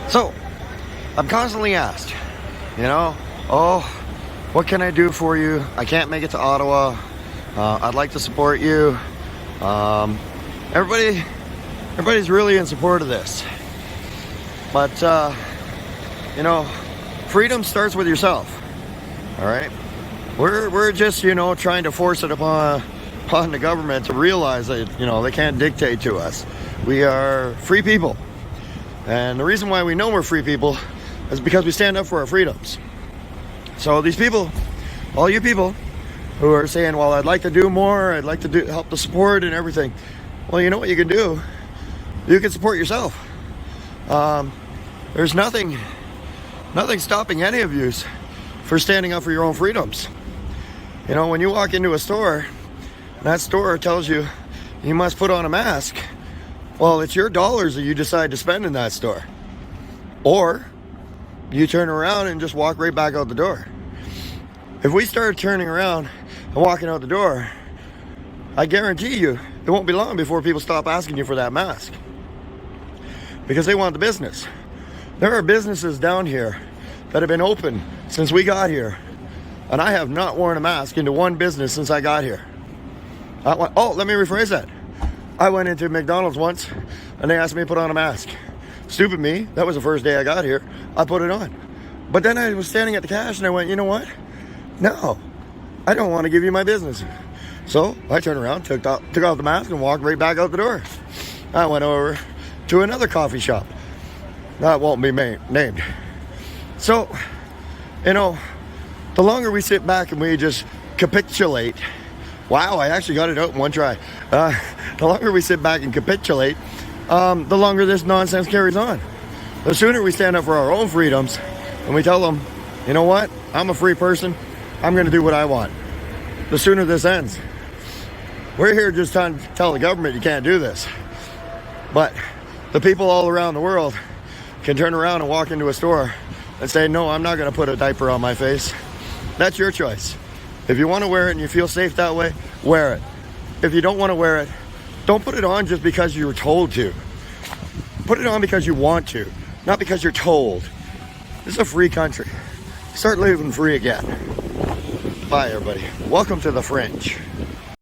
So, I'm constantly asked, oh, what can I do for you? I can't make it to Ottawa. I'd like to support you. Everybody's really in support of this. But, freedom starts with yourself. All right? We're just, trying to force it upon the government to realize that, they can't dictate to us. We are free people. And the reason why we know we're free people is because we stand up for our freedoms. So these people, all you people who are saying, well, I'd like to do more, I'd like to help the support and everything. Well, you know what you can do? You can support yourself. There's nothing stopping any of you for standing up for your own freedoms. When you walk into a store, that store tells you you must put on a mask. Well, it's your dollars that you decide to spend in that store. Or you turn around and just walk right back out the door. If we start turning around and walking out the door, I guarantee you it won't be long before people stop asking you for that mask. Because they want the business. There are businesses down here that have been open since we got here. And I have not worn a mask into one business since I got here. Let me rephrase that. I went into McDonald's once and they asked me to put on a mask. Stupid me, that was the first day I got here. I put it on. But then I was standing at the cash and I went, you know what? No, I don't want to give you my business. So I turned around, took off the mask and walked right back out the door. I went over to another coffee shop. That won't be named. So, the longer we sit back and we just capitulate. Wow, I actually got it out in one try. The longer we sit back and capitulate, the longer this nonsense carries on. The sooner we stand up for our own freedoms and we tell them, you know what, I'm a free person, I'm going to do what I want. The sooner this ends. We're here just trying to tell the government you can't do this. But the people all around the world can turn around and walk into a store and say, no, I'm not going to put a diaper on my face. That's your choice. If you want to wear it and you feel safe that way, wear it. If you don't want to wear it, don't put it on just because you were told to. Put it on because you want to, not because you're told. This is a free country. Start living free again. Bye, everybody. Welcome to the fringe.